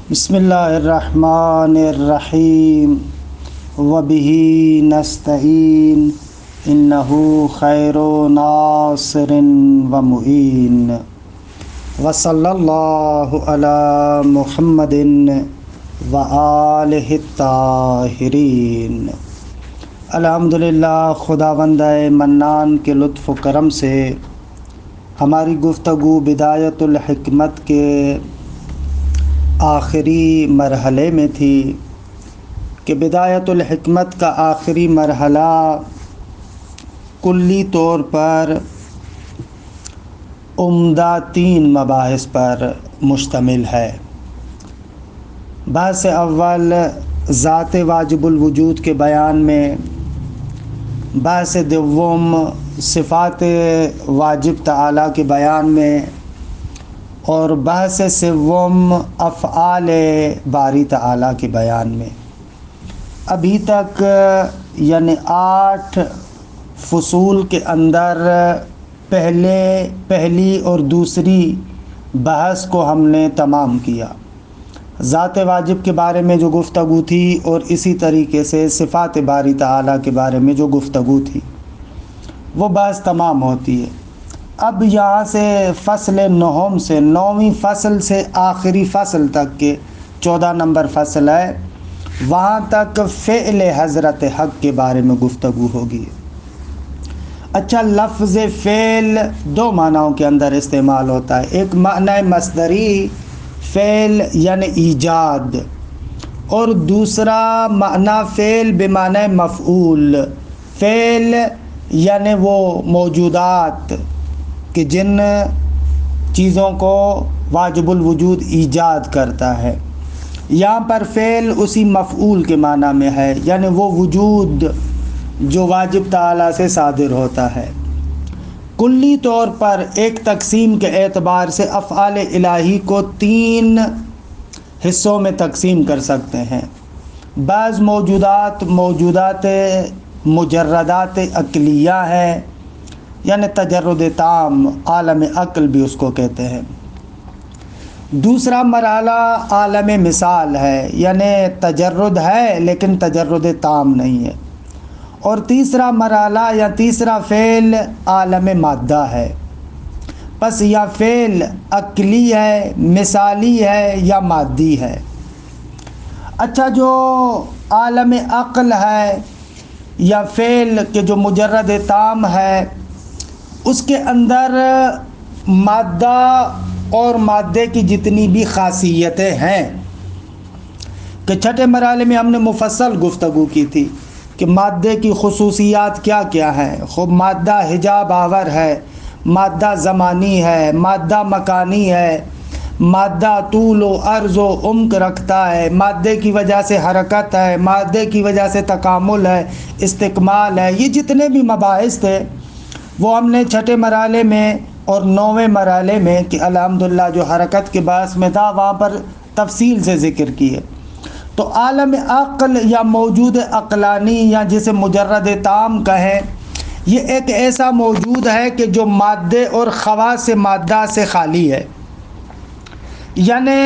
بسم اللہ الرحمن الرحیم وبہ نستعین انہ خیر ناصر ومعین وصلی اللہ علی محمد وآلہ الطاہرین۔ الحمدللہ، خداوند منان کے لطف و کرم سے ہماری گفتگو بدایت الحکمت کے آخری مرحلے میں تھی کہ بدایت الحکمت کا آخری مرحلہ کلی طور پر عمدہ 3 مباحث پر مشتمل ہے۔ بحث اول ذات واجب الوجود کے بیان میں، بحث دوم صفات واجب تعالیٰ کے بیان میں، اور بحث سوم افعال باری تعالیٰ کے بیان میں۔ ابھی تک یعنی 8 فصول کے اندر پہلی اور دوسری بحث کو ہم نے تمام کیا۔ ذات واجب کے بارے میں جو گفتگو تھی اور اسی طریقے سے صفات باری تعالیٰ کے بارے میں جو گفتگو تھی وہ بحث تمام ہوتی ہے۔ اب یہاں سے فصل 9 سے 9ویں فصل سے آخری فصل تک کے 14 نمبر فصل ہے، وہاں تک فعل حضرت حق کے بارے میں گفتگو ہوگی۔ اچھا، لفظ فعل 2 معنوں کے اندر استعمال ہوتا ہے۔ ایک معنی مصدری فعل یعنی ایجاد، اور دوسرا معنی فعل بمعنی مفعول فعل یعنی وہ موجودات کہ جن چیزوں کو واجب الوجود ایجاد کرتا ہے۔ یہاں پر فعل اسی مفعول کے معنی میں ہے، یعنی وہ وجود جو واجب تعالیٰ سے صادر ہوتا ہے۔ کلی طور پر ایک تقسیم کے اعتبار سے افعال الہی کو 3 حصوں میں تقسیم کر سکتے ہیں۔ بعض موجودات مجردات عقلیہ ہیں، یعنی تجرد تام، عالم عقل بھی اس کو کہتے ہیں۔ دوسرا مرحلہ عالم مثال ہے، یعنی تجرد ہے لیکن تجرد تام نہیں ہے۔ اور تیسرا مرحلہ یا تیسرا فعل عالم مادہ ہے۔ پس یا فعل عقلی ہے، مثالی ہے یا مادی ہے۔ اچھا، جو عالم عقل ہے یا فعل کے جو مجرد تام ہے، اس کے اندر مادہ اور مادے کی جتنی بھی خاصیتیں ہیں کہ چھٹے مرحلے میں ہم نے مفصل گفتگو کی تھی کہ مادے کی خصوصیات کیا کیا ہیں۔ خب مادہ حجاب آور ہے، مادہ زمانی ہے، مادہ مکانی ہے، مادہ طول و عرض و عمق رکھتا ہے، مادے کی وجہ سے حرکت ہے، مادے کی وجہ سے تکامل ہے، استکمال ہے۔ یہ جتنے بھی مباحث تھے وہ ہم نے چھٹے مرحلے میں اور 9ویں مرحلے میں کہ الحمدللہ جو حرکت کے باعث میں تھا وہاں پر تفصیل سے ذکر کیے۔ تو عالم عقل یا موجود عقلانی یا جسے مجرد تام کہیں، یہ ایک ایسا موجود ہے کہ جو مادے اور خواص مادہ سے خالی ہے۔ یعنی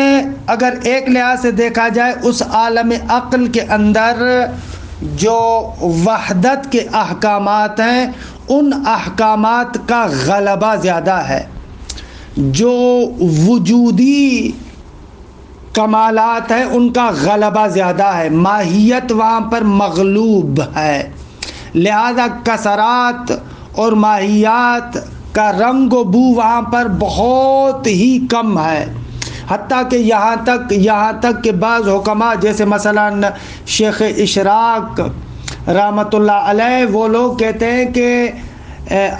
اگر ایک لحاظ سے دیکھا جائے، اس عالم عقل کے اندر جو وحدت کے احکامات ہیں ان احکامات کا غلبہ زیادہ ہے۔ جو وجودی کمالات ہیں ان کا غلبہ زیادہ ہے، ماہیت وہاں پر مغلوب ہے، لہذا کثرات اور ماہیات کا رنگ و بو وہاں پر بہت ہی کم ہے۔ حتیٰ کہ یہاں تک کہ بعض حکماء جیسے مثلا شیخ اشراق رحمۃ اللہ علیہ، وہ لوگ کہتے ہیں کہ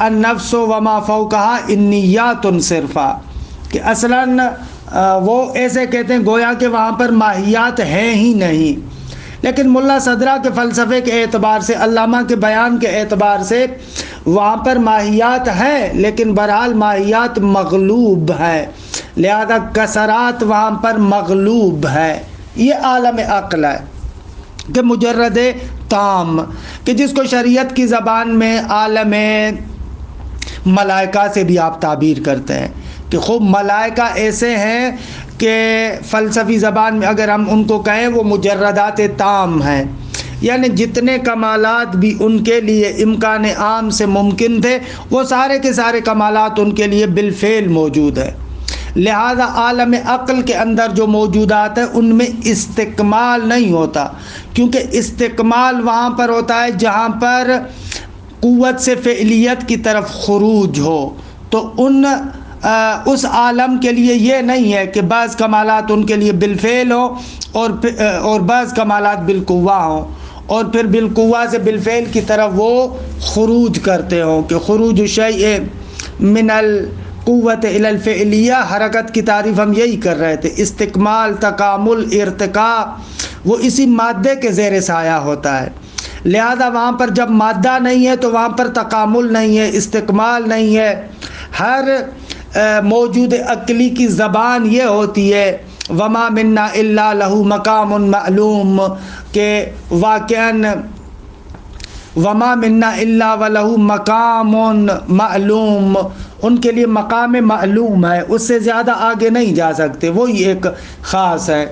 النفس وما فوقہا انیات صرفا، کہ اصلاً وہ ایسے کہتے ہیں گویا کہ وہاں پر ماہیات ہیں ہی نہیں۔ لیکن ملا صدرہ کے فلسفے کے اعتبار سے، علامہ کے بیان کے اعتبار سے وہاں پر ماہیات ہیں، لیکن بہرحال ماہیات مغلوب ہے، لہذا کثرات وہاں پر مغلوب ہے۔ یہ عالم عقل ہے کہ مجرد تام، کہ جس کو شریعت کی زبان میں عالم ملائکہ سے بھی آپ تعبیر کرتے ہیں کہ خوب ملائکہ ایسے ہیں کہ فلسفی زبان میں اگر ہم ان کو کہیں وہ مجردات تام ہیں، یعنی جتنے کمالات بھی ان کے لیے امکان عام سے ممکن تھے وہ سارے کے سارے کمالات ان کے لیے بالفعل موجود ہیں۔ لہذا عالم عقل کے اندر جو موجودات ہیں ان میں استکمال نہیں ہوتا، کیونکہ استکمال وہاں پر ہوتا ہے جہاں پر قوت سے فعلیت کی طرف خروج ہو، تو اس عالم کے لیے یہ نہیں ہے کہ بعض کمالات ان کے لیے بالفعل ہوں اور بعض کمالات بالقوہ ہوں، اور پھر بالقوہ سے بالفعل کی طرف وہ خروج کرتے ہوں، کہ خروج الشیء من القوت الی الفعلیہ، حرکت کی تعریف ہم یہی کر رہے تھے۔ استکمال، تکامل، ارتقاء وہ اسی مادے کے زیر سایہ ہوتا ہے، لہذا وہاں پر جب مادہ نہیں ہے تو وہاں پر تکامل نہیں ہے، استکمال نہیں ہے۔ ہر موجود عقلی کی زبان یہ ہوتی ہے وما منا الا لہ مقام معلوم، کہ واقعاً وما منا الا ولہ مقام معلوم، ان کے لیے مقام معلوم ہے، اس سے زیادہ آگے نہیں جا سکتے، وہی ایک خاص ہے۔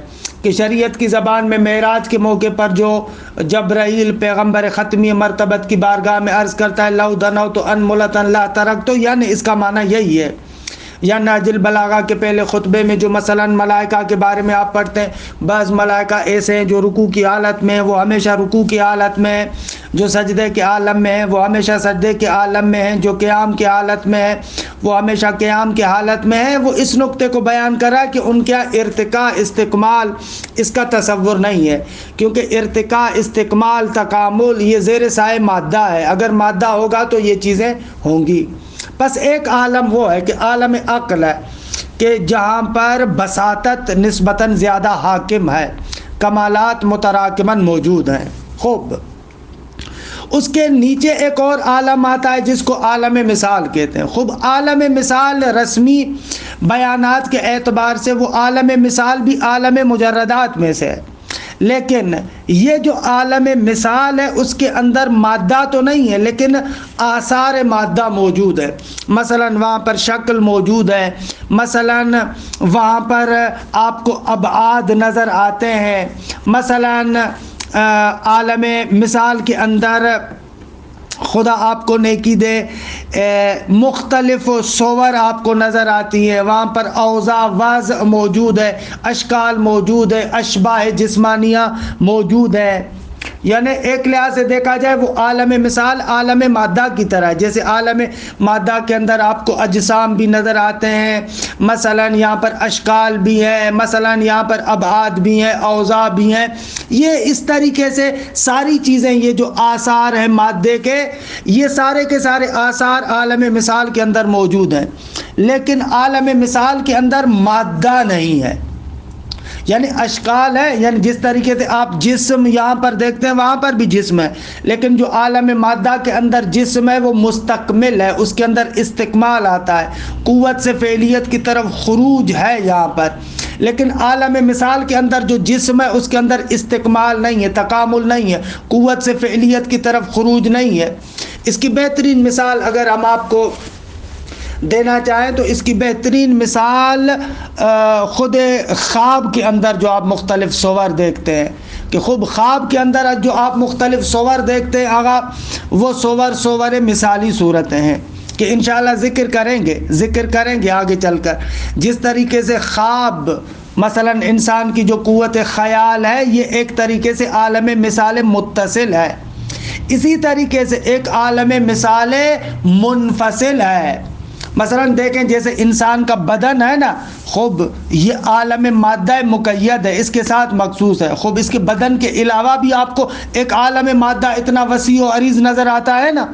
کہ شریعت کی زبان میں معراج کے موقع پر جو جبرائیل پیغمبر ختمی مرتبت کی بارگاہ میں عرض کرتا ہے لو دنوت ان ملتن لا ترکت، یعنی اس کا معنی یہی ہے۔ یا نہج البلاغہ کے پہلے خطبے میں جو مثلا ملائکہ کے بارے میں آپ پڑھتے ہیں، بعض ملائکہ ایسے ہیں جو رکوع کی حالت میں ہیں وہ ہمیشہ رکوع کی حالت میں ہیں، جو سجدے کے عالم میں ہیں وہ ہمیشہ سجدے کے عالم میں ہیں، جو قیام کی حالت میں ہیں وہ ہمیشہ قیام کی حالت میں ہیں۔ وہ اس نقطے کو بیان کرا کہ ان کا ارتقاء، استکمال اس کا تصور نہیں ہے، کیونکہ ارتقاء، استکمال، تکامل یہ زیر سائے مادہ ہے، اگر مادہ ہوگا تو یہ چیزیں ہوں گی۔ بس ایک عالم وہ ہے کہ عالم عقل ہے، کہ جہاں پر بساطت نسبتاً زیادہ حاکم ہے، کمالات متراکماً موجود ہیں۔ خوب، اس کے نیچے ایک اور عالم آتا ہے جس کو عالم مثال کہتے ہیں۔ خوب، عالم مثال رسمی بیانات کے اعتبار سے وہ عالم مثال بھی عالم مجردات میں سے ہے، لیکن یہ جو عالم مثال ہے اس کے اندر مادہ تو نہیں ہے لیکن آثار مادہ موجود ہے۔ مثلا وہاں پر شکل موجود ہے، مثلا وہاں پر آپ کو ابعاد نظر آتے ہیں، مثلا عالم مثال کے اندر خدا آپ کو نیکی دے مختلف صور آپ کو نظر آتی ہے، وہاں پر اوضاع وضع موجود ہے، اشکال موجود ہے، اشباہ جسمانیہ موجود ہے۔ یعنی ایک لحاظ سے دیکھا جائے وہ عالم مثال عالم مادہ کی طرح ہے، جیسے عالم مادہ کے اندر آپ کو اجسام بھی نظر آتے ہیں، مثلا یہاں پر اشکال بھی ہے، مثلا یہاں پر ابعاد بھی ہیں، اوضاع بھی ہیں، یہ اس طریقے سے ساری چیزیں، یہ جو آثار ہیں مادے کے، یہ سارے کے سارے آثار عالم مثال کے اندر موجود ہیں، لیکن عالم مثال کے اندر مادہ نہیں ہے، یعنی اشکال ہے، یعنی جس طریقے سے آپ جسم یہاں پر دیکھتے ہیں وہاں پر بھی جسم ہے، لیکن جو عالم مادہ کے اندر جسم ہے وہ مستقمل ہے، اس کے اندر استکمال آتا ہے، قوت سے فعلیت کی طرف خروج ہے یہاں پر۔ لیکن عالم مثال کے اندر جو جسم ہے اس کے اندر استکمال نہیں ہے، تکامل نہیں ہے، قوت سے فعلیت کی طرف خروج نہیں ہے۔ اس کی بہترین مثال اگر ہم آپ کو دینا چاہیں تو اس کی بہترین مثال خود خواب کے اندر جو آپ مختلف صور دیکھتے ہیں، کہ خوب خواب کے اندر جو آپ مختلف صور دیکھتے ہیں آگا وہ صور مثالی صورتیں ہیں، کہ انشاءاللہ ذکر کریں گے آگے چل کر۔ جس طریقے سے خواب مثلا انسان کی جو قوت خیال ہے یہ ایک طریقے سے عالم مثال متصل ہے، اسی طریقے سے ایک عالم مثال منفصل ہے۔ مثلا دیکھیں جیسے انسان کا بدن ہے نا، خوب یہ عالم مادہ مقید ہے، اس کے ساتھ مخصوص ہے۔ خوب اس کے بدن کے علاوہ بھی آپ کو ایک عالم مادہ اتنا وسیع و عریض نظر آتا ہے نا،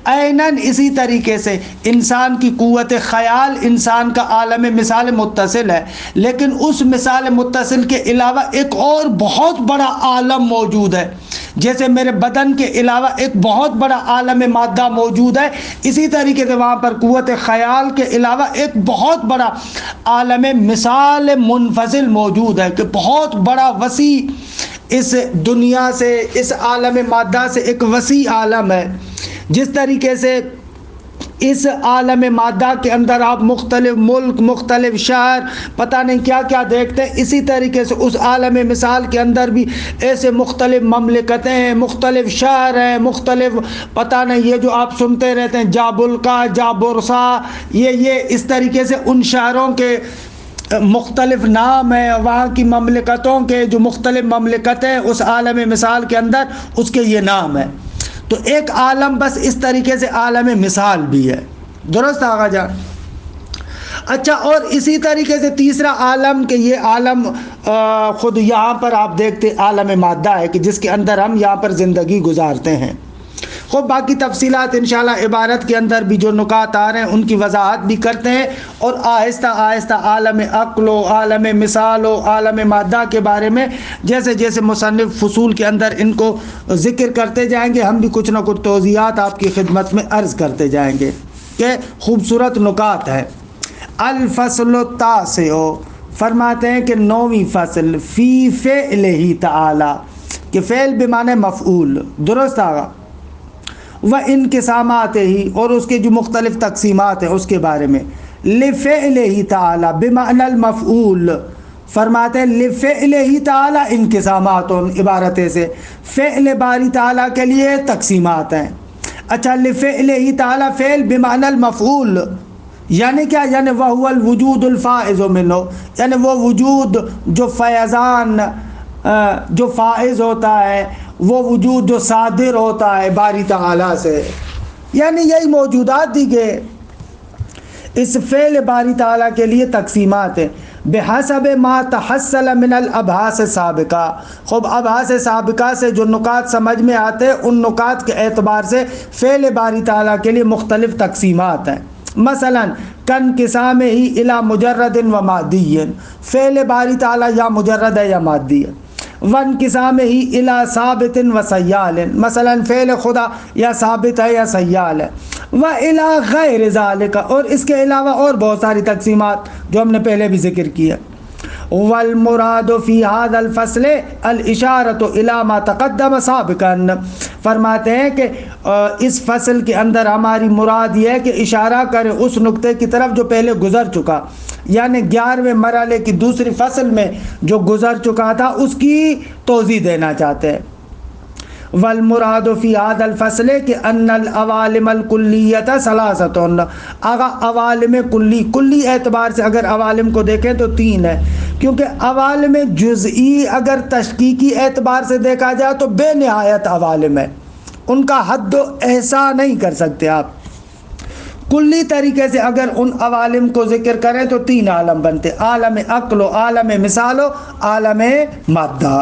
عیناً اسی طریقے سے انسان کی قوت خیال انسان کا عالم مثال متصل ہے، لیکن اس مثال متصل کے علاوہ ایک اور بہت بڑا عالم موجود ہے، جیسے میرے بدن کے علاوہ ایک بہت بڑا عالم مادہ موجود ہے، اسی طریقے سے وہاں پر قوت خیال کے علاوہ ایک بہت بڑا عالم مثال منفصل موجود ہے، کہ بہت بڑا وسیع اس دنیا سے، اس عالم مادہ سے ایک وسیع عالم ہے۔ جس طریقے سے اس عالم مادہ کے اندر آپ مختلف ملک، مختلف شہر، پتہ نہیں کیا کیا دیکھتے ہیں، اسی طریقے سے اس عالم مثال کے اندر بھی ایسے مختلف مملکتیں ہیں، مختلف شہر ہیں، مختلف پتہ نہیں یہ جو آپ سنتے رہتے ہیں جابلکا، جابورسا، یہ اس طریقے سے ان شہروں کے مختلف نام ہیں، وہاں کی مملکتوں کے جو مختلف مملکتیں اس عالم مثال کے اندر اس کے یہ نام ہیں۔ تو ایک عالم بس اس طریقے سے عالم مثال بھی ہے، درست آقا جان؟ اچھا، اور اسی طریقے سے تیسرا عالم کہ یہ عالم خود یہاں پر آپ دیکھتے عالم مادہ ہے کہ جس کے اندر ہم یہاں پر زندگی گزارتے ہیں۔ خوب باقی تفصیلات انشاءاللہ عبارت کے اندر بھی جو نکات آ رہے ہیں ان کی وضاحت بھی کرتے ہیں، اور آہستہ آہستہ عالم عقل و عالم مثال و عالم مادہ کے بارے میں جیسے جیسے مصنف فصول کے اندر ان کو ذکر کرتے جائیں گے، ہم بھی کچھ نہ کچھ توضیحات آپ کی خدمت میں عرض کرتے جائیں گے کہ خوبصورت نکات ہے۔ الفصل التاسع، فرماتے ہیں کہ 9ویں فصل، فی فعلہ تعالی، کہ فعل بمعنی مفعول، درست آگا، و انقسامات ہی، اور اس کے جو مختلف تقسیمات ہیں اس کے بارے میں، لفعلہ تعالی بمعنی المفعول، فرماتے ہیں لفعلہ تعالی انقسامات، عبارت سے فعل باری تعالیٰ کے لیے تقسیمات ہیں۔ اچھا، لفعلہ تعالی فعل بمعنی المفعول یعنی کیا؟ یعنی وہو الوجود الفائز منہ، یعنی وہ وجود جو فیضان جو فائز ہوتا ہے، وہ وجود جو صادر ہوتا ہے باری تعالیٰ سے، یعنی یہی موجودات دی گئے۔ اس فعل باری تعالیٰ کے لیے تقسیمات ہیں، بحسب ما تحصل من الابحاث سابقہ، خوب ابحاث سابقہ سے جو نکات سمجھ میں آتے ہیں ان نکات کے اعتبار سے فعل باری تعالیٰ کے لیے مختلف تقسیمات ہیں۔ مثلا کانقسام ہی الی مجرد و مادی، فعل باری تعالیٰ یا مجرد ہے یا مادی ہے۔ وانقسام ہی الی ثابت و سیال، مثلا فعل خدا یا ثابت ہے یا سیال ہے۔ و الی غیر ذالک، اور اس کے علاوہ اور بہت ساری تقسیمات جو ہم نے پہلے بھی ذکر کی ہے۔ والمراد فی هذا الفصل الاشارۃ الی ما تقدم سابقا، فرماتے ہیں کہ اس فصل کے اندر ہماری مراد یہ ہے کہ اشارہ کرے اس نقطے کی طرف جو پہلے گزر چکا، یعنی 11ویں مرحلے کی دوسری فصل میں جو گزر چکا تھا اس کی توضیح دینا چاہتے ہیں۔ والمراد فی هذا الفصل کہ ان العوالم الکلیۃ ثلاثۃ، آگا عوالم کلی اعتبار سے اگر عوالم کو دیکھیں تو 3 ہے، کیونکہ عوالم جزئی اگر تشقیقی اعتبار سے دیکھا جائے تو بے نہایت عوالم ہے، ان کا حد و احصاء نہیں کر سکتے آپ۔ کلی طریقے سے اگر ان عوالم کو ذکر کریں تو 3 عالم بنتے، عالم عقل و عالم مثال و عالم مادہ۔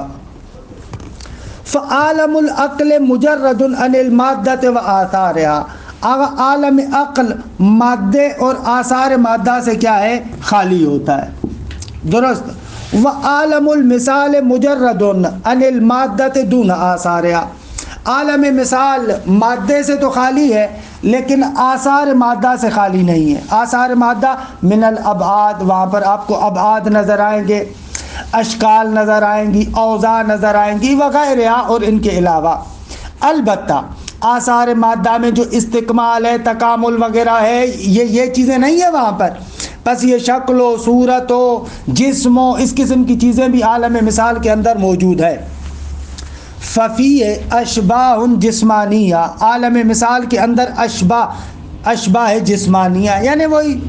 فعالم العقل مجرد عن المادہ و آثارها، عالم عقل مادے اور آثار مادہ سے کیا ہے؟ خالی ہوتا ہے، درست۔ وعالم المثال مجرد عن المادہ دون آثارها، عالم مثال مادے سے تو خالی ہے لیکن آثار مادہ سے خالی نہیں ہے۔ آثار مادہ من الابعاد، وہاں پر آپ کو ابعاد نظر آئیں گے، اشکال نظر آئیں گی، اوضاع نظر آئیں گی وغیرہ اور ان کے علاوہ۔ البتہ آثار مادہ میں جو استکمال ہے، تکامل وغیرہ ہے، یہ چیزیں نہیں ہیں وہاں پر، بس یہ شکل و صورت و جسم و اس قسم کی چیزیں بھی عالم مثال کے اندر موجود ہے۔ ففی اشباہ جسمانیہ، عالم مثال کے اندر اشباہ جسمانیہ، یعنی وہی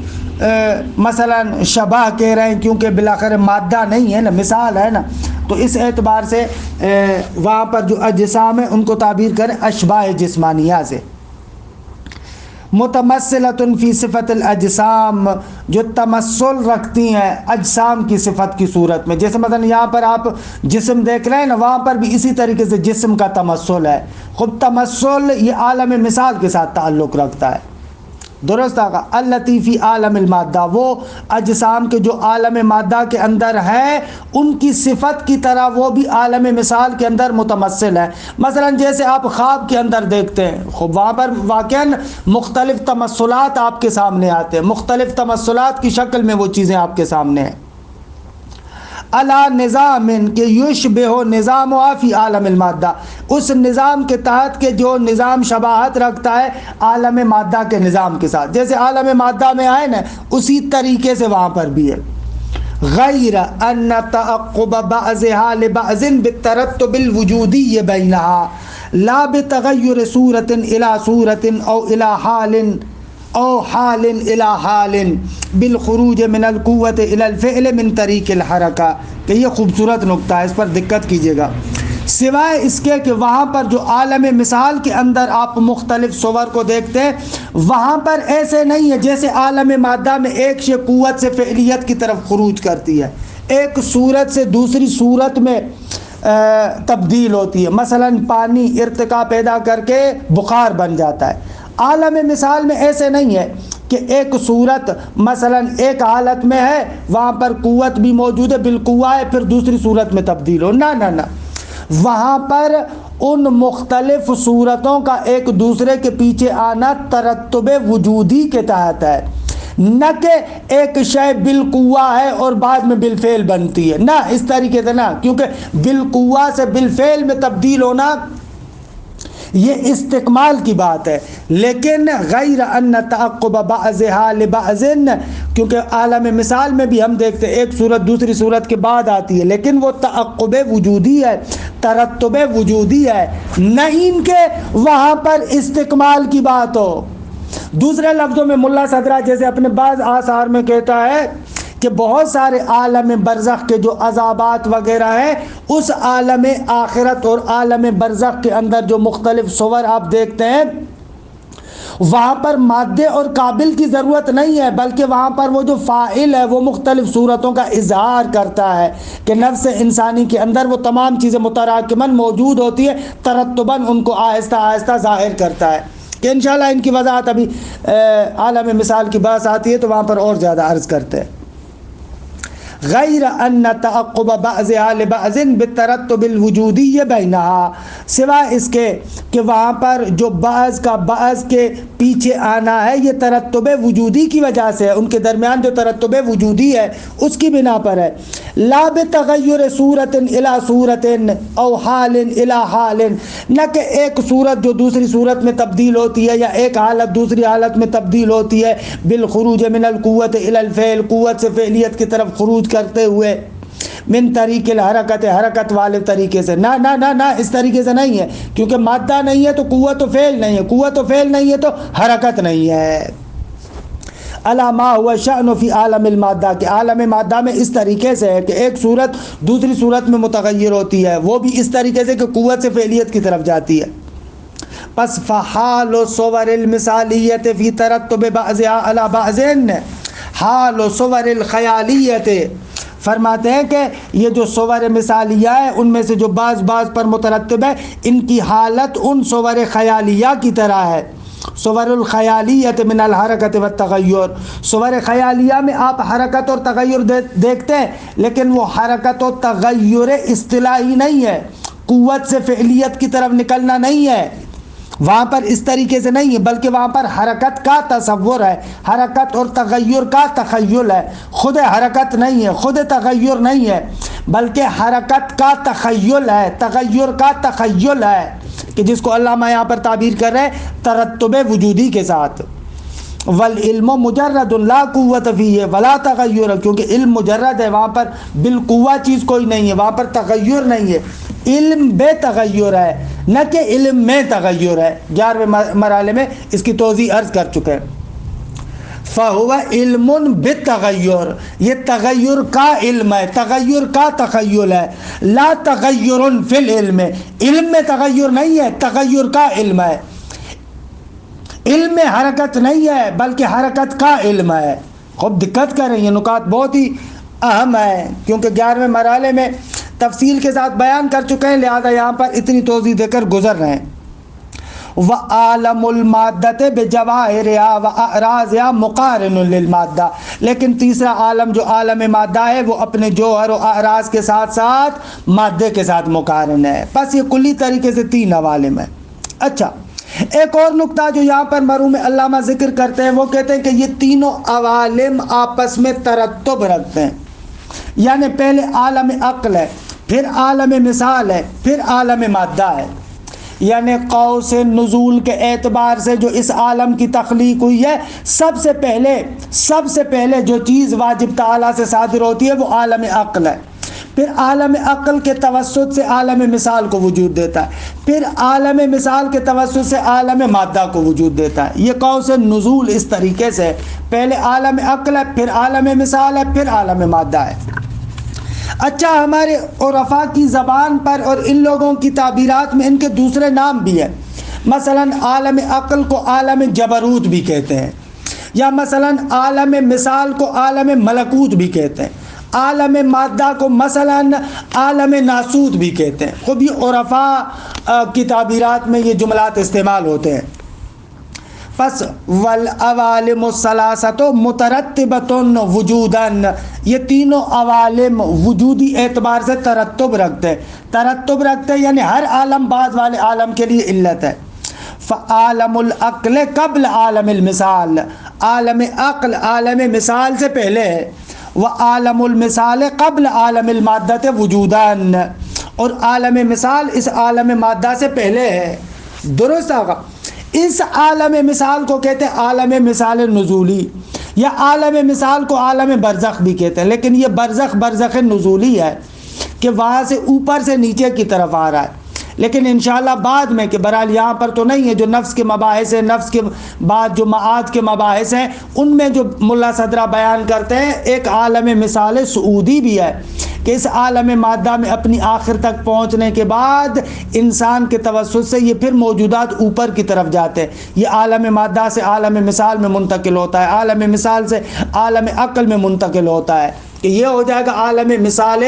مثلا شبہ کہہ رہے ہیں کیونکہ بالاخر مادہ نہیں ہے نا، مثال ہے نا، تو اس اعتبار سے وہاں پر جو اجسام ہیں ان کو تعبیر کریں اشباہ جسمانیہ سے۔ متمثلۃ فی صفت الاجسام، جو تمثل رکھتی ہیں اجسام کی صفت کی صورت میں، جیسے مثلا یہاں پر آپ جسم دیکھ رہے ہیں نا، وہاں پر بھی اسی طریقے سے جسم کا تمثل ہے۔ خود تمثل یہ عالم مثال کے ساتھ تعلق رکھتا ہے، درست آقا۔ التی فی عالم المادہ، وہ اجسام کے جو عالم مادہ کے اندر ہے ان کی صفت کی طرح وہ بھی عالم مثال کے اندر متمثل ہے۔ مثلا جیسے آپ خواب کے اندر دیکھتے ہیں، خوب وہاں پر واقعاً مختلف تمثلات آپ کے سامنے آتے ہیں، مختلف تمثلات کی شکل میں وہ چیزیں آپ کے سامنے ہیں۔ علی نظام کہ یشبہ نظام فی عالم المادہ، اس نظام کے تحت کہ جو نظام شباہت رکھتا ہے عالم مادہ کے نظام کے ساتھ، جیسے عالم مادہ میں آئے نا اسی طریقے سے وہاں پر بھی ہے. غیر ان تعقب بعضها لبعض بالترتب الوجودی بینہا لا بتغیر صورت الى صورت او الى حال او حال الى حال بالخروج من القوت الى الفعل من طریق الحرکہ. کہ یہ خوبصورت نقطہ ہے، اس پر دقت کیجیے گا. سوائے اس کے کہ وہاں پر جو عالم مثال کے اندر آپ مختلف صور کو دیکھتے ہیں، وہاں پر ایسے نہیں ہے جیسے عالم مادہ میں ایک شے قوت سے فعلیت کی طرف خروج کرتی ہے، ایک صورت سے دوسری صورت میں تبدیل ہوتی ہے. مثلا پانی ارتقا پیدا کر کے بخار بن جاتا ہے. عالم مثال میں ایسے نہیں ہے کہ ایک صورت مثلا ایک حالت میں ہے وہاں پر قوت بھی موجود ہے بالقوہ ہے، پھر دوسری صورت میں تبدیل ہو، نہ وہاں پر ان مختلف صورتوں کا ایک دوسرے کے پیچھے آنا ترتب وجودی کے تحت ہے، نہ کہ ایک شے بالقوہ ہے اور بعد میں بالفعل بنتی ہے، نہ اس طریقے سے نہ، کیونکہ بالقوہ سے بالفعل میں تبدیل ہونا یہ استکمال کی بات ہے. لیکن غیر ان تعقب بعضها لبعض، کیونکہ عالم مثال میں بھی ہم دیکھتے ہیں ایک صورت دوسری صورت کے بعد آتی ہے، لیکن وہ تعقب وجودی ہے، ترتب وجودی ہے، نہیں کہ وہاں پر استکمال کی بات ہو. دوسرے لفظوں میں ملا صدرہ جیسے اپنے بعض آثار میں کہتا ہے کہ بہت سارے عالم برزخ کے جو عذابات وغیرہ ہیں، اس عالم آخرت اور عالم برزخ کے اندر جو مختلف صور آپ دیکھتے ہیں، وہاں پر مادے اور قابل کی ضرورت نہیں ہے، بلکہ وہاں پر وہ جو فاعل ہے وہ مختلف صورتوں کا اظہار کرتا ہے کہ نفس انسانی کے اندر وہ تمام چیزیں متراکماً موجود ہوتی ہے، ترتباً ان کو آہستہ آہستہ ظاہر کرتا ہے. کہ انشاءاللہ ان کی وضاحت ابھی عالم مثال کی بات آتی ہے تو وہاں پر اور زیادہ عرض کرتے ہیں. غیر ان تعقب بعضها لبعض بالترتب الوجودی بینہا، سوائے اس کے کہ وہاں پر جو بعض کا بعض کے پیچھے آنا ہے یہ ترتب وجودی کی وجہ سے ہے، ان کے درمیان جو ترتب وجودی ہے اس کی بنا پر ہے. لا بتغیر صورت الی صورت او حال الی حال، نہ کہ ایک صورت جو دوسری صورت میں تبدیل ہوتی ہے یا ایک حالت دوسری حالت میں تبدیل ہوتی ہے بالخروج من القوت الی الفعل، قوت سے فعلیت کی طرف خروج کرتے ہوئے، من طریق الحرکت، حرکت والے طریقے سے، نہ اس طریقے سے نہیں ہے، کیونکہ مادہ نہیں ہے تو قوت و فعل نہیں ہے، قوت و فعل نہیں ہے تو حرکت نہیں ہے. الا ما ہوا شأن فی عالم المادہ، کہ عالم مادہ میں اس طریقے سے ہے کہ ایک صورت دوسری صورت میں متغیر ہوتی ہے، وہ بھی اس طریقے سے کہ قوت سے فعلیت کی طرف جاتی ہے. پس فحال صور المثالیت فی ترتب بعضها علی بعض، حال صور الخیالیت، فرماتے ہیں کہ یہ جو صور مثالیہ ہے ان میں سے جو بعض پر مترتب ہے، ان کی حالت ان صور خیالیہ کی طرح ہے. صور الخیالیت من الحرکت والتغیر، صور خیالیہ میں آپ حرکت اور تغیر دیکھتے ہیں، لیکن وہ حرکت و تغیر اصطلاحی نہیں ہے، قوت سے فعلیت کی طرف نکلنا نہیں ہے، وہاں پر اس طریقے سے نہیں ہے، بلکہ وہاں پر حرکت کا تصور ہے، حرکت اور تغیر کا تخیل ہے. خود حرکت نہیں ہے، خود تغیر نہیں ہے، بلکہ حرکت کا تخیل ہے، تغیر کا تخیل ہے، کہ جس کو علامہ یہاں پر تعبیر کر رہے ہیں ترتب وجودی کے ساتھ. والعلم مجرد لا قوت فیہ ولا تغیر، کیونکہ علم مجرد ہے، وہاں پر بالقوہ چیز کوئی نہیں ہے، وہاں پر تغیر نہیں ہے، علم بے تغیر ہے، نہ کہ علم میں تغیر ہے. 11ویں مرحلے میں اس کی توضیح عرض کر چکے ہیں. فَهُوَ علم بالتغیر، یہ تغیر کا علم ہے، تغیر کا تخیل ہے. لا تغیر فی العلم، علم میں تغیر نہیں ہے، تغیر کا علم ہے. علم میں حرکت نہیں ہے بلکہ حرکت کا علم ہے. خوب دقت کریں، یہ نکات بہت ہی اہم ہے، کیونکہ 11ویں مرحلے میں تفصیل کے ساتھ بیان کر چکے ہیں، لہذا یہاں پر اتنی توضیح دے کر گزر رہے ہیں. وَعَالَمُ الْمَادَّةِ بِجَوَاهِرِهَا وَأَعْرَاضِهَا مُقَارِنٌ لِلْمَادَّةِ، لیکن تیسرا عالم جو عالم مادہ ہے وہ اپنے جوہر و اعراض کے ساتھ ساتھ مادے کے ساتھ مقارن ہے. بس یہ کلی طریقے سے 3 عوالم ہے. اچھا، ایک اور نقطہ جو یہاں پر مرحوم علامہ ذکر کرتے ہیں، وہ کہتے ہیں کہ یہ تینوں عوالم آپس میں ترتب رکھتے ہیں. یعنی پہلے عالم عقل ہے، پھر عالم مثال ہے، پھر عالم مادہ ہے۔ یعنی قوس نزول کے اعتبار سے جو اس عالم کی تخلیق ہوئی ہے، سب سے پہلے جو چیز واجب تعالیٰ سے صادر ہوتی ہے وہ عالم عقل ہے، پھر عالم عقل کے توسط سے عالم مثال کو وجود دیتا ہے، پھر عالم مثال کے توسط سے عالم مادہ کو وجود دیتا ہے۔ یہ قوس نزول اس طریقے سے پہلے عالم عقل ہے، پھر عالم مثال ہے، پھر عالم مادہ ہے۔ اچھا، ہمارے عرفاء کی زبان پر اور ان لوگوں کی تعبیرات میں ان کے دوسرے نام بھی ہیں۔ مثلا عالم عقل کو عالم جبروت بھی کہتے ہیں، یا مثلا عالم مثال کو عالم ملکوت بھی کہتے ہیں، عالم مادہ کو مثلا عالم ناسوت بھی کہتے ہیں۔ خود یہ عرفاء کی تعبیرات میں یہ جملات استعمال ہوتے ہیں۔ پس والعوالم الثلاثۃ مترتبۃ وجوداً، یہ تینوں عوالم وجودی اعتبار سے ترتب رکھتے ہیں، یعنی ہر عالم بعد والے عالم کے لیے علت ہے۔ فعالم العقل قبل عالم المثال، عالم عقل عالم مثال سے پہلے ہے، وعالم المثال قبل عالم المادہ وجوداً، اور عالم مثال اس عالم مادہ سے پہلے ہے۔ درست آگا؟ اس عالم مثال کو کہتے ہیں عالم مثال نزولی، یا عالم مثال کو عالم برزخ بھی کہتے ہیں، لیکن یہ برزخ نزولی ہے کہ وہاں سے اوپر سے نیچے کی طرف آ رہا ہے۔ لیکن انشاءاللہ بعد میں، کہ بہرحال یہاں پر تو نہیں ہے، جو نفس کے مباحث ہیں، نفس کے بعد جو معاد کے مباحث ہیں، ان میں جو ملا صدرہ بیان کرتے ہیں، ایک عالم مثال سعودی بھی ہے کہ اس عالم مادہ میں اپنی آخر تک پہنچنے کے بعد انسان کے توسط سے یہ پھر موجودات اوپر کی طرف جاتے ہیں۔ یہ عالم مادہ سے عالم مثال میں منتقل ہوتا ہے، عالم مثال سے عالم عقل میں منتقل ہوتا ہے، کہ یہ ہو جائے گا عالم مثال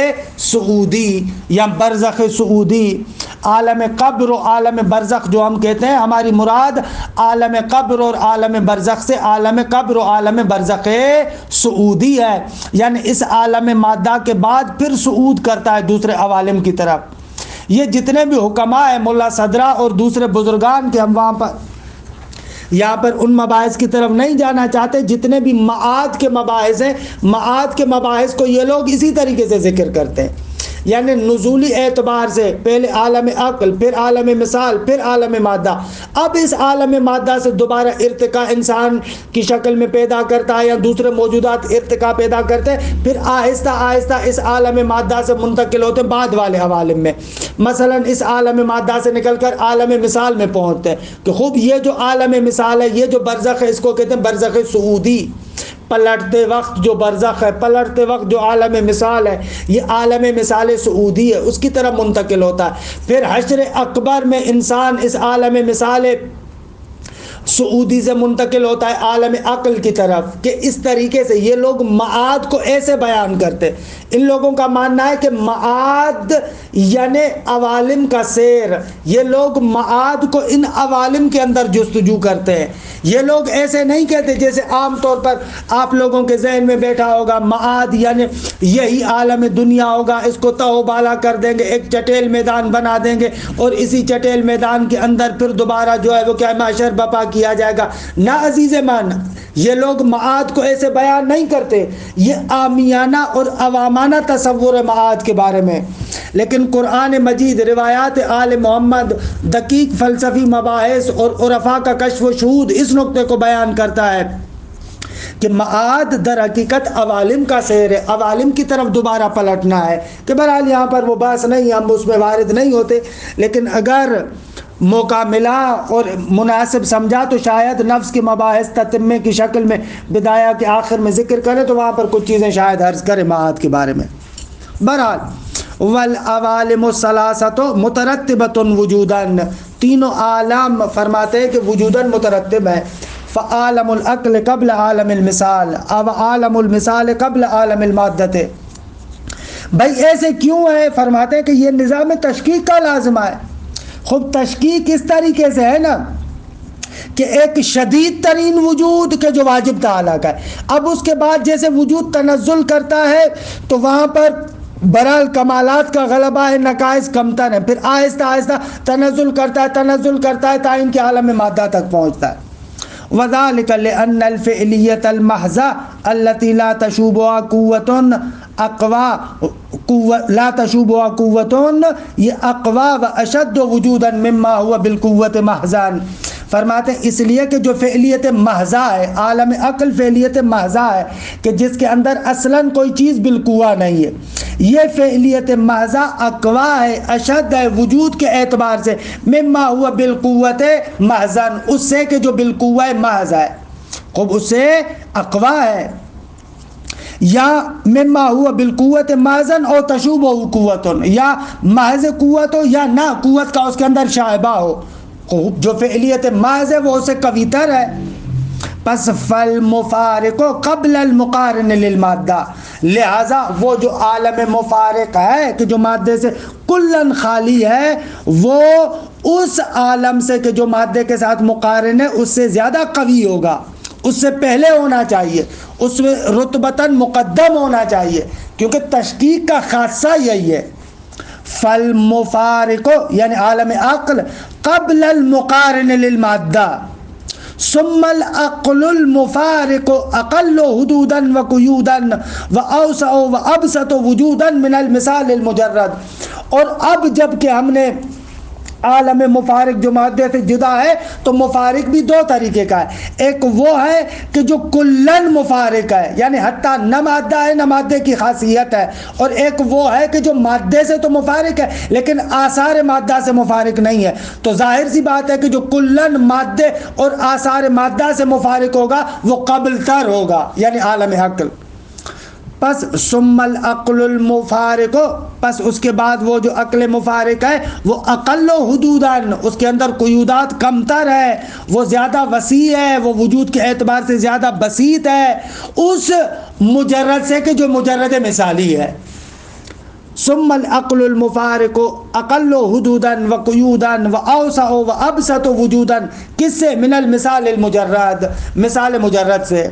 سعودی یا برزخ سعودی۔ عالم قبر و عالم برزخ جو ہم کہتے ہیں، ہماری مراد عالم قبر اور عالم برزخ سے عالم قبر و عالم برزخ سعودی ہے، یعنی اس عالم مادہ کے بعد پھر صعود کرتا ہے دوسرے عوالم کی طرف۔ یہ جتنے بھی حکماء ہیں، ملا صدرہ اور دوسرے بزرگان کے، ہم وہاں پر یہاں پر ان مباحث کی طرف نہیں جانا چاہتے، جتنے بھی معاد کے مباحث ہیں، معاد کے مباحث کو یہ لوگ اسی طریقے سے ذکر کرتے ہیں، یعنی نزولی اعتبار سے پہلے عالم عقل، پھر عالم مثال، پھر عالم مادہ۔ اب اس عالم مادہ سے دوبارہ ارتقاء انسان کی شکل میں پیدا کرتا ہے، یا دوسرے موجودات ارتقاء پیدا کرتے ہیں، پھر آہستہ آہستہ اس عالم مادہ سے منتقل ہوتے ہیں بعد والے عوالم میں۔ مثلا اس عالم مادہ سے نکل کر عالم مثال میں پہنچتے ہیں، کہ خوب یہ جو عالم مثال ہے، یہ جو برزخ ہے، اس کو کہتے ہیں برزخ سعودی۔ پلٹتے وقت جو برزخ ہے، پلٹتے وقت جو عالم مثال ہے، یہ عالم مثال سعودی ہے، اس کی طرف منتقل ہوتا ہے۔ پھر حشر اکبر میں انسان اس عالم مثال سعودی سے منتقل ہوتا ہے عالم عقل کی طرف، کہ اس طریقے سے یہ لوگ معاد کو ایسے بیان کرتے۔ ان لوگوں کا ماننا ہے کہ معاد یعنی عوالم کا سیر، یہ لوگ معاد کو ان عوالم کے اندر جستجو کرتے ہیں۔ یہ لوگ ایسے نہیں کہتے جیسے عام طور پر آپ لوگوں کے ذہن میں بیٹھا ہوگا، معاد یعنی یہی عالم دنیا ہوگا، اس کو تہو بالا کر دیں گے، ایک چٹیل میدان بنا دیں گے، اور اسی چٹیل میدان کے اندر پھر دوبارہ جو ہے وہ کیا محشر بپا کیا جائے گا۔ نہ عزیز مان، یہ لوگ معاد کو ایسے بیان نہیں کرتے، یہ عامیانہ اور عوامانہ تصور ہے معاد کے بارے میں۔ لیکن قرآن مجید، روایات آل محمد، دقیق فلسفی مباحث اور عرفاء کا کشف و شہود اس نقطے کو بیان کرتا ہے کہ معاد در حقیقت عوالم کا سیر ہے، عوالم کی طرف دوبارہ پلٹنا ہے۔ کہ بہرحال یہاں پر وہ بحث نہیں، ہم اس میں وارد نہیں ہوتے، لیکن اگر موقع ملا اور مناسب سمجھا تو شاید نفس کے مباحث تتمے کی شکل میں بدایہ کے آخر میں ذکر کرے، تو وہاں پر کچھ چیزیں شاید عرض کرے معاد کے بارے میں۔ بہرحال والعوالم الثلاثۃ مترتبۃ وجوداً، تینوں عالم فرماتے ہیں کہ وجوداً مترتب ہے۔ فعالم العقل قبل عالم المثال، اب عالم المثال قبل عالم المادہ۔ بھائی ایسے کیوں ہے؟ فرماتے ہیں کہ یہ نظام تشکیک کا لازمہ ہے۔ خود تشکیک اس طریقے سے ہے نا کہ ایک شدید ترین وجود کے جو واجب تعالیٰ کا ہے، اب اس کے بعد جیسے وجود تنزل کرتا ہے تو وہاں پر برحال کمالات کا غلبہ ہے، نقائص کمتر ہے، پھر آہستہ آہستہ تنزل کرتا ہے تا ان کے عالم مادہ تک پہنچتا ہے۔ وذلك لأن الفعلیة المحضة التي لا تشوبها قوة لا تشوبها قوة یہ اقوى واشد وجودا مما هو بالقوة محضا. فرماتے ہیں اس لیے کہ جو فعلیت محضہ ہے، عالم عقل فعلیت محضہ ہے کہ جس کے اندر اصلاً کوئی چیز بالقوہ نہیں ہے، یہ فعلیت محضہ اقویٰ ہے، اشد ہے وجود کے اعتبار سے، مما ہوا بالقوت محضاً، اس سے کہ جو بالقوہ محض ہے، خوب اس سے اقویٰ ہے، یا مما ہوا بالقوت محضاً اور تشوبہ قوت، یا محض قوت ہو یا نہ قوت کا اس کے اندر شائبہ ہو، جو فعلیت محض ہے وہ اسے قوی تر ہے. پس فالمفارق قبل المقارن للمادہ، لہذا وہ جو عالم مفارق ہے کہ جو مادے سے کلن خالی ہے، وہ اس عالم سے کہ جو مادے کے ساتھ مقارن ہے اس سے زیادہ قوی ہوگا، اس سے پہلے ہونا چاہیے، اس میں رتبتاً مقدم ہونا چاہیے، کیونکہ تشکیک کا خاصہ یہی ہے. فالمفارق یعنی عالم عقل قبل المقارن للمادہ، ثم العقل المفارق اقل حدودا وقیودا واوسع وابسط وجودا من المثال المجرد. اور اب جب کہ ہم نے عالم مفارق جو مادے سے جدا ہے تو مفارق بھی دو طریقے کا ہے، ایک وہ ہے کہ جو کلن مفارق ہے یعنی حتیٰ نہ مادہ ہے نہ مادے کی خاصیت ہے، اور ایک وہ ہے کہ جو مادے سے تو مفارق ہے لیکن آثار مادہ سے مفارق نہیں ہے. تو ظاہر سی بات ہے کہ جو کلن مادے اور آثار مادہ سے مفارق ہوگا وہ قبل تر ہوگا یعنی عالم عقل. پس ثم العقل المفارق، پس اس کے بعد وہ جو عقل مفارق ہے وہ اقل حدوداً، اس کے اندر قیودات کم تر ہے، وہ زیادہ وسیع ہے، وہ وجود کے اعتبار سے زیادہ بسیط ہے اس مجرد سے کہ جو مجرد مثالی ہے. ثم العقل المفارق اقل حدودا وقیودا واوسع وابسط وجودا، کس سے؟ من المثال المجرد، مثال مجرد سے.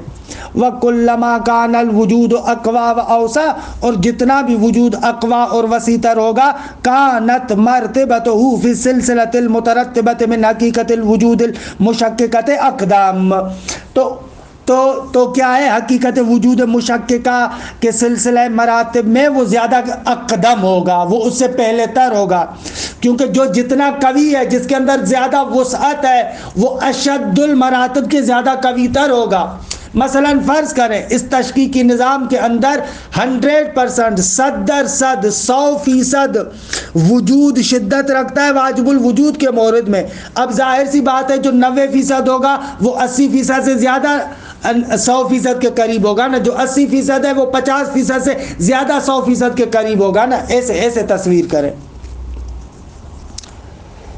وَكُلَّمَا كَانَ الْوُجُودُ أَقْوَى وَأَوْسَعَ، اور جتنا بھی وجود اقوا اور وسیع تر ہوگا، كانت مرتبته في السلسلة المترتبة من حقيقة الوجود المشككة أقدام. تو کیا ہے حقیقت وجود مشککہ کے سلسلہ مراتب میں وہ زیادہ اقدم ہوگا، وہ اس سے پہلے تر ہوگا، کیونکہ جو جتنا قوی ہے، جس کے اندر زیادہ وسعت ہے، وہ اشد المراتب کے زیادہ قوی تر ہوگا. مثلا فرض کریں اس تشکیکی نظام کے اندر 100% 100% 100% وجود شدت رکھتا ہے واجب الوجود کے مورد میں. اب ظاہر سی بات ہے جو 90% ہوگا وہ 80% سے زیادہ 100% کے قریب ہوگا نا، جو 80% ہے وہ 50% سے زیادہ 100% کے قریب ہوگا نا. ایسے تصویر کریں.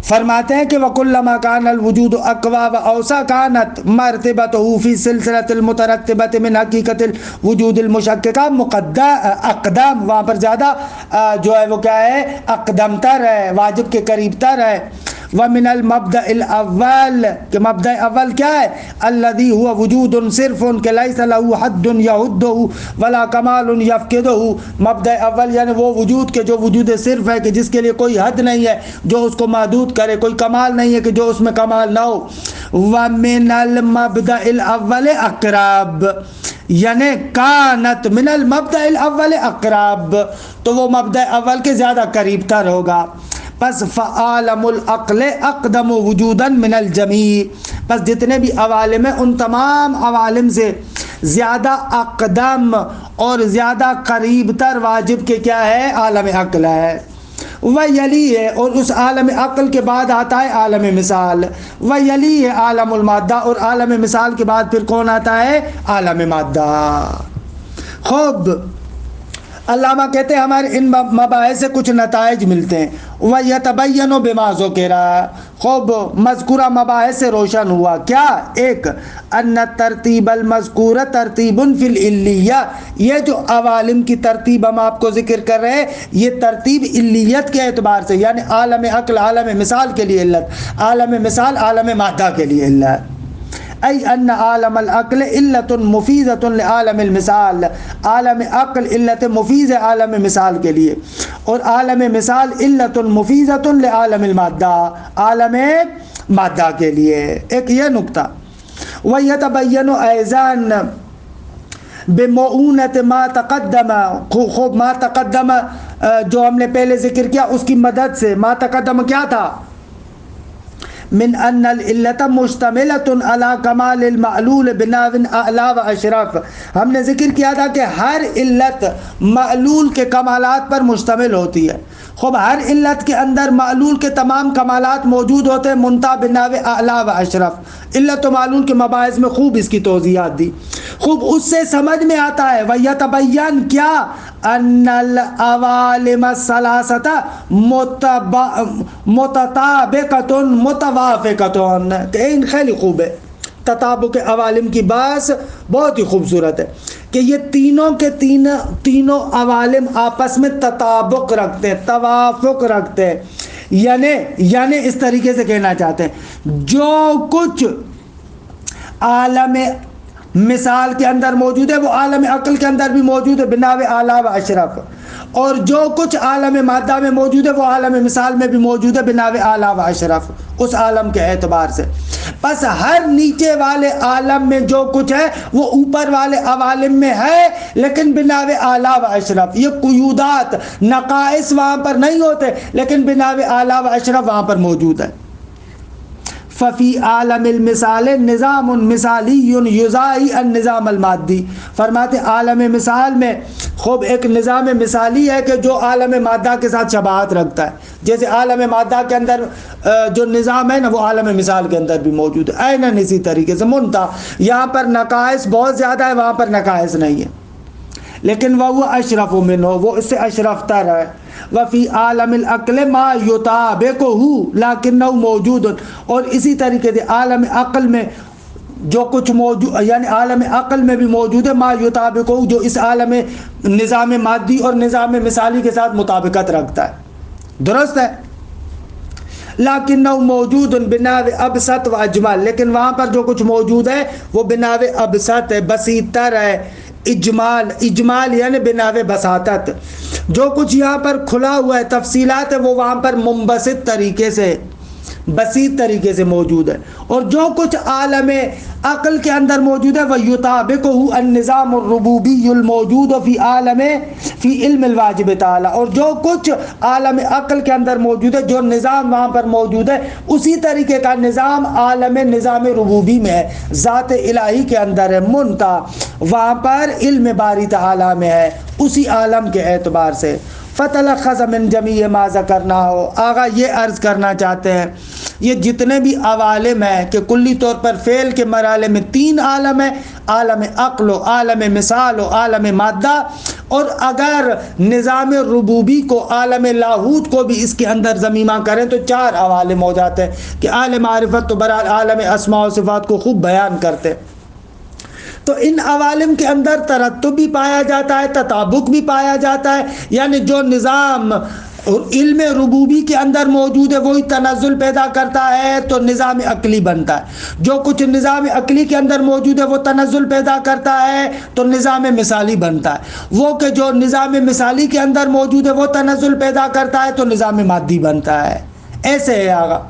فرماتے ہیں کہ وَكُلَّمَا كَانَ الْوُجُودُ أَقْوَى وَأَوْسَعَ كَانَتْ مَرْتِبَتُهُ فِي السِّلْسِلَةِ الْمُتَرَتِّبَةِ مِنْ حَقِيقَةِ الْوُجُودِ الْمُشَكَّكَةِ اقدام، وہاں پر زیادہ جو ہے وہ کیا ہے، اقدم تر ہے، واجب کے قریب تر ہے. وَمِنَ الْمَبْدَأِ الْأَوَّلِ، کہ مبدأ اول کیا ہے؟ الَّذِي هُوَ وُجُودٌ صِرْفٌ کہ لَيْسَ لَهُ حَدٌّ يَحُدُّهُ وَلَا كَمَالٌ يَفْقِدُهُ. مبدأ اول یعنی وہ وجود کے جو وجود صرف ہے کہ جس کے لیے کوئی حد نہیں ہے جو اس کو محدود کرے، کوئی کمال نہیں ہے کہ جو اس میں کمال نہ ہو. وَمِنَ الْمَبْدَأِ الْأَوَّلِ أَقْرَبُ، یعنی کانت من المبدأ الاول اقرب، تو وہ مبدأ اول کے زیادہ قریب تر ہوگا. پس فعالم العقل اقدم وجودا من الجمیع، پس جتنے بھی عوالم ہیں ان تمام عوالم سے زیادہ اقدم اور زیادہ قریب تر واجب کے کیا ہے؟ عالم عقل ہے. وَيَلِي ہے، اور اس عالم عقل کے بعد آتا ہے عالم مثال. وَيَلِي ہے عالم المادہ، اور عالم مثال کے بعد پھر کون آتا ہے؟ عالم مادہ. خوب علامہ کہتے ہیں ہمارے ان مباحث سے کچھ نتائج ملتے ہیں. وَيَتَبَيَّنُ بِمَا ذُكِرَ، خوب مذکورہ مباحث سے روشن ہوا کیا؟ ایک، ان ترتیب المذکور ترتیب فی العلیہ، یہ جو عوالم کی ترتیب ہم آپ کو ذکر کر رہے ہیں یہ ترتیب علیت کے اعتبار سے، یعنی عالم عقل عالم مثال کے لیے علت، عالم مثال عالم مادہ کے لیے علت. ای ان عالم العقل علت مفیدۃ لعالم المثال، عالم عقل علت مفیز ہے عالم مثال کے لیے، اور عالم مثال علت مفیدۃ لعالم المادہ، عالم مادہ کے لیے. ایک یہ نقطہ. وَيَتَبَيَّنُ أَيْضًا بِمُعُونَةِ مَا تَقَدَّمَ، خوب ما تقدم جو ہم نے پہلے ذکر کیا اس کی مدد سے. ما تقدم کیا تھا؟ من ان العلت مشتملۃ علی کمال المعلول بناء اعلی و اشرف. ہم نے ذکر کیا تھا کہ ہر علت معلول کے کمالات پر مشتمل ہوتی ہے. خوب ہر علت کے اندر معلول کے تمام کمالات موجود ہوتے ہیں منتہا بناء اعلی و اشرف. علت و معلول کے مباحث میں خوب اس کی توضیحات دی. خوب اس سے سمجھ میں آتا ہے وَيَتَبَيَّن کیا ان العوالم الثلاثۃ متطابقۃ متوافقۃ. کہ خیلی خوب ہے تطابق عوالم کی بات بہت ہی خوبصورت ہے کہ یہ تینوں کے تینوں عوالم آپس میں تطابق رکھتے ہیں، توافق رکھتے ہیں. یعنی اس طریقے سے کہنا چاہتے ہیں جو کچھ عالم مثال کے اندر موجود ہے وہ عالم عقل کے اندر بھی موجود ہے بناء اعلی و اشرف، اور جو کچھ عالم مادہ میں موجود ہے وہ عالم مثال میں بھی موجود ہے بناء اعلی و اشرف اس عالم کے اعتبار سے. بس ہر نیچے والے عالم میں جو کچھ ہے وہ اوپر والے عوالم میں ہے لیکن بناء اعلی و اشرف. یہ قیودات نقائص وہاں پر نہیں ہوتے لیکن بناء اعلی و اشرف وہاں پر موجود ہے. ففی عالم المثال نظام مثالی یضاہی النظام المادی. فرماتے عالم مثال میں خوب ایک نظام مثالی ہے کہ جو عالم مادہ کے ساتھ شباہت رکھتا ہے. جیسے عالم مادہ کے اندر جو نظام ہے نا وہ عالم مثال کے اندر بھی موجود ہے عیناً اسی طریقے سے. منتہا یہاں پر نقائص بہت زیادہ ہے، وہاں پر نقائص نہیں ہے لیکن وہ اشرف منہ، وہ اس سے اشرف تر ہے. وفی عالم العقل ما یطابقہ لکنہ موجود. اور اسی طریقے سے عالم عقل میں جو کچھ موجود یعنی عالم عقل میں بھی موجود ہے ما یطابقہ جو اس عالم نظام مادی اور نظام مثالی کے ساتھ مطابقت رکھتا ہے. درست ہے. لیکنہ موجود بناء ابسط و اجمل، لیکن وہاں پر جو کچھ موجود ہے وہ بناء ابسط ہے، بسیط تر ہے. اجمال یعنی بناء بساطت. جو کچھ یہاں پر کھلا ہوا ہے تفصیلات ہے وہ وہاں پر منبسط طریقے سے بسیط طریقے سے موجود ہے. اور جو کچھ عالم عقل کے اندر موجود ہے وہ یطابقہ النظام الربوبی الموجود فی علم الواجب تعالی. اور جو کچھ عالم عقل کے اندر موجود ہے جو نظام وہاں پر موجود ہے اسی طریقے کا نظام نظام ربوبی میں ہے، ذات الہی کے اندر ہے. منتہا وہاں پر علم باری تعالی میں ہے اسی عالم کے اعتبار سے. فتلخص من جمیع ما ذکرنا ہو. آغا یہ عرض کرنا چاہتے ہیں یہ جتنے بھی عوالم ہیں کہ کلی طور پر فعل کے مرحلے میں 3 عالم ہیں، عالم عقل و عالم مثال و عالم مادہ. اور اگر نظام ربوبی کو عالم لاہوت کو بھی اس کے اندر ضمیمہ کریں تو 4 عوالم ہو جاتے ہیں کہ عالم معرفت تو برحال عالم اسماء و صفات کو خوب بیان کرتے. تو ان عوالم کے اندر ترتب بھی پایا جاتا ہے، تطابق بھی پایا جاتا ہے. یعنی جو نظام علم ربوبی کے اندر موجود ہے وہی تنزل پیدا کرتا ہے تو نظام عقلی بنتا ہے. جو کچھ نظام عقلی کے اندر موجود ہے وہ تنزل پیدا کرتا ہے تو نظام مثالی بنتا ہے. وہ کہ جو نظام مثالی کے اندر موجود ہے وہ تنزل پیدا کرتا ہے تو نظام مادی بنتا ہے. ایسے ہے آگا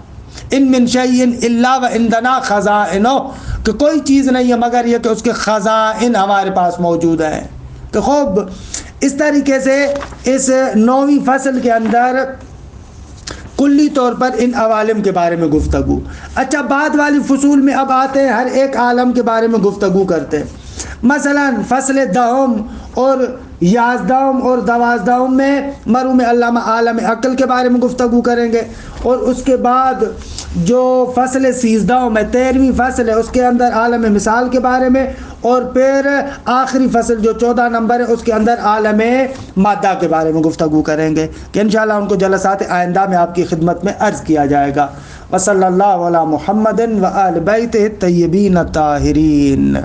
ان من شیء الا وعندنا خزائنہ کہ کوئی چیز نہیں ہے مگر یہ کہ اس کے خزائن ہمارے پاس موجود ہیں. کہ خوب اس طریقے سے اس 9ویں فصل کے اندر کلی طور پر ان عوالم کے بارے میں گفتگو. اچھا بعد والی فصول میں اب آتے ہیں ہر ایک عالم کے بارے میں گفتگو کرتے ہیں. مثلا فصل 10 اور 11 اور 12 میں مرحوم علامہ عالم عقل کے بارے میں گفتگو کریں گے. اور اس کے بعد جو فصل 13 میں 13ویں فصل ہے اس کے اندر عالم مثال کے بارے میں. اور پھر آخری فصل جو 14 نمبر ہے اس کے اندر عالم مادہ کے بارے میں گفتگو کریں گے کہ انشاءاللہ ان کو جلسات آئندہ میں آپ کی خدمت میں عرض کیا جائے گا. وصلی اللہ علی محمد و آل بیتہ الطیبین الطاہرین.